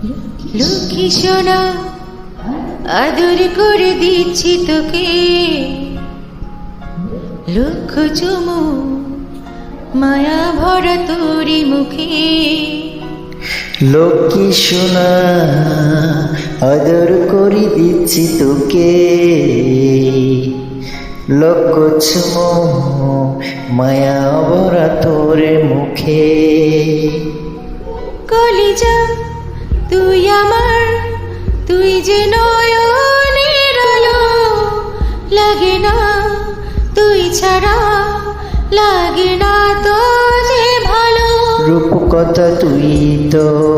লক্ষ্মী সোনা আদর করে দিচ্ছি তোকে, লক্ষ চুমু মায়া ভরা তোরি মুখে। লক্ষ্মী সোনা আদর করে দিচ্ছি তোকে, লক্ষ চুমু মায়া ভরা তোর মুখে। কলিজা তুই আমার, তুই যে নয়নের আলো, লাগে না তুই ছাড়া, লাগে না তো যে ভালো। রূপকথা তুই তো